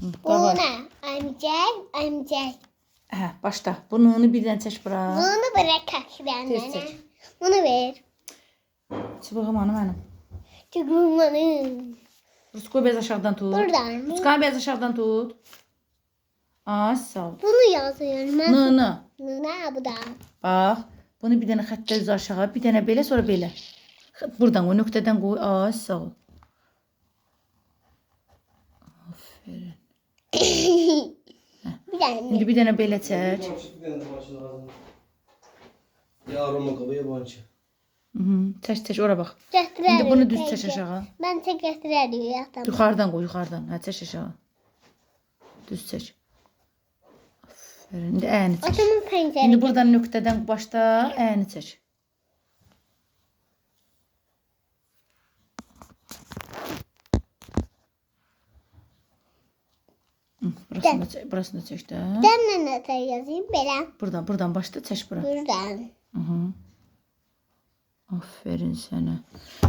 Davay. Amcak. Hə, başla. Bununu birdən çək bura. Bunu bırak Tez benden. çək. Bunu ver. Çubuğum hanı mənim. Çıkılmanın. Rusko bez aşağıdan tut. Buradan. Rusko bez aşağıdan tut. Ay sağ ol. Bunu yazıyorum. Ben. Ne? Bu da. Bax. Bunu bir dənə xəttə düz aşağı, bir dənə belə, sonra belə. Buradan qoy, nöqtədən qoy. Ay sağ ol. Aferin. Bir tane. İndi bir dənə belə çək. Ya aroma kabı yabancı. Çək, ora bax. Getirelim. İndi bunu düz çək aşağı. Ben tek getirelim. Yuxarıdan qoy, yuxarıdan. Hə, çək aşağı. Düz çək. Aferin. İndi əyni çək. Otomun pencere. İndi buradan nöqtədən başda əyni çək. Burasını çək də. Ben ne yazayım? Böyle. Buradan başda çək bura. Buradan. Aferin sənə.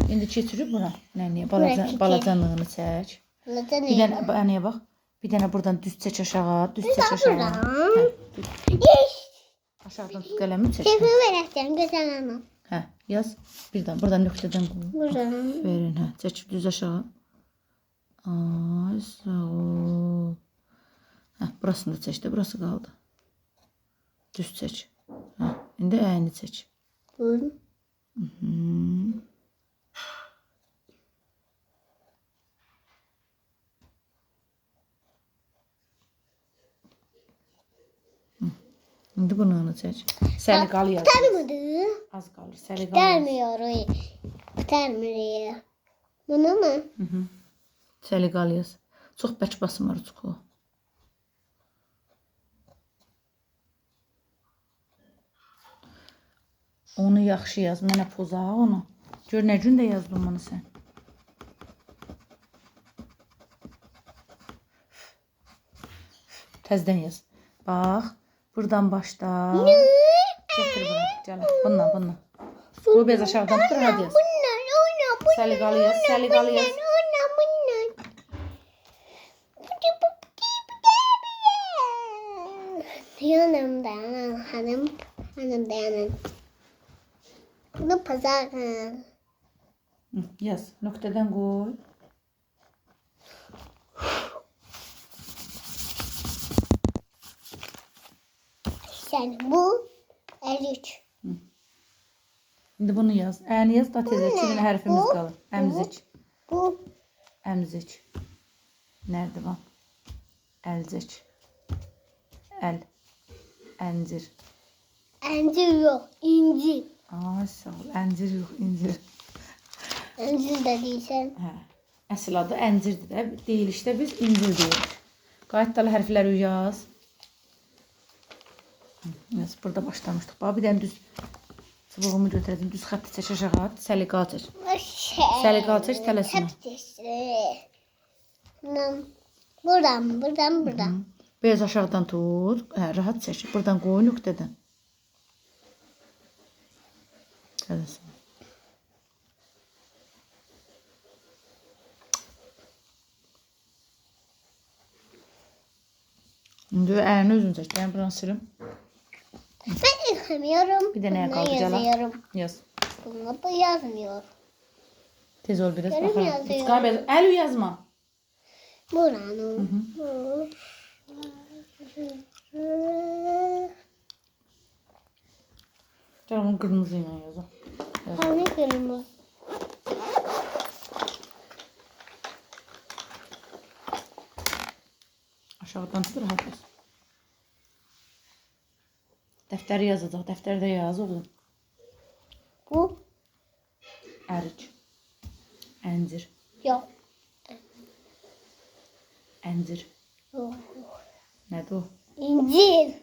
İndi keçirib bura. Nəniyə? keçir. Balacanlığını çək. Buradan. Bir dənə ənəyə bax. Bir dənə buradan düz çək aşağı, düz çək aşağı. Buradan. Hə, Yes. aşağıdan tut qələmi çək. Şefi vereceğim. Güzel ama. Hə, yaz. Birdən buradan nöqtədən qoy. Buradan. Aferin, hə. Çək düz aşağı. Ay, sağ ol. Hə, burasını da çək də, burası qaldı. Düz çək. Hə, indi əyni çək. Buradan. İndi bunu çək. Səliqalı yaz. Tutarmadı. Az qalır. Səliqalı. Tutarmıyor. Tutarmıyor. Bunu mu? Səliqalı yaz. Çox bərk basma Ruçko. Onu yaxşı yaz. Mənə poza onu. Gör nə gün də yazdın bunu sən. Təzdən yaz. Bax. Buradan başla. Gətir bura. Gəl. Bundan. Bu bez aşağıdan tutur. Hadi yaz. Səliqalı yaz. Səliqalı yaz. Dayanın. Hanım dayanın. Bunu pazar. Yaz. Nöqtədən qoy. Sen bu 53. İndi bunu yaz. Əyni yaz da tezə. 2 dənə hərfimiz qalır. Əmzic. Bu Əmzic. Nərdivan. Əlzic. Əl. Əncir. incir yok. İncir. Ay sağ ol. Əncir yox, incir. İncir de değilsen. Hə. Əsl adı əncirdir də. Deyilişdə biz incir deyirik. Qayıtdalı hərfləri yaz. Yaz. Burada başlamışdıq. Bax bir dənə düz çubuğumu götürəcəm. Düz xətti çək aşağı. Səliqalı çək. Səliqalı çək tələsinə. Buradan. Beyaz aşağıdan tut. Hə, rahat çək. Buradan qoy nöqtədən. Tələsinə. İndi əyni özün çək. Ben buradan sürüm. Ben yıkamıyorum. Bir de neye Buna kaldı Cala? yazıyorum. Yaz. Buna da yazmıyor. Tez ol biraz Yarım bakalım. yazıyor. Utkay bez. Əl yazma. Buranın. Canım kırmızıyla yazın. Hani kırmızı. Aşağıdan tut rahat yaz. Dəftəri yazacaq. Dəftərdə yaz oğlum. Bu Əric. Əncir. yok. Əncir. Yok. Nədir o? İncir.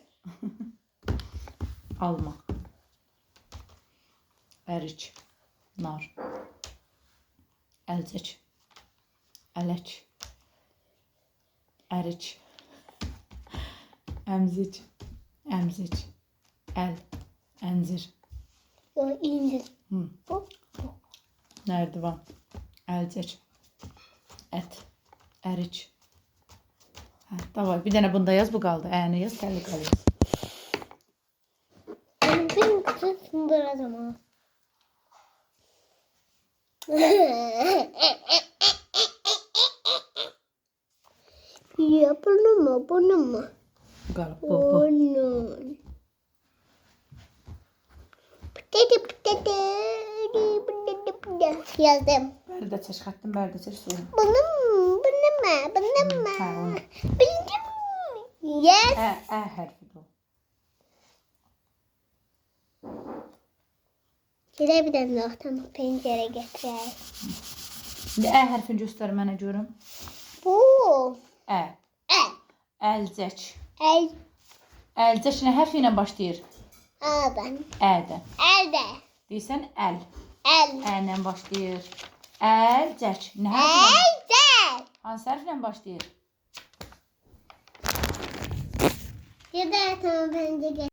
Alma. Əric. Nar. Əlcək. Ələk. Əric. Əmzic. Əmzic. Əl. Əncir. Yok incir. Bu. Nərdivan. Əlcək. Ət. Əric. Davay, bir dənə bunda yaz, bu qaldı. Əyəni yaz, təli qalır. Benim kızı sındıracağım ha. Ya bunu mu? Bu qalıb, bu. Bunun. Pıtı. Yazdım. Bəri də çək, xəttin bəri də çək, suyun. Bunun mu? Hə, onu. Bildim. Yes. Ə hərfidir o. Şöyle bir tane daha tamam pencere getireyim. İndi ə hərfini göstər mənə görüm. Bu. Ə. E. Əlcək. El. Əlcək nə hərfi ilə başlayır? A'dan. Ədə. Elde. Deyirsən əl. El. Ə ilə başlayır. Əlcək. Nə hərfi ilə? Elde. Hansı hərflə başlayır? Ya da tamam pencere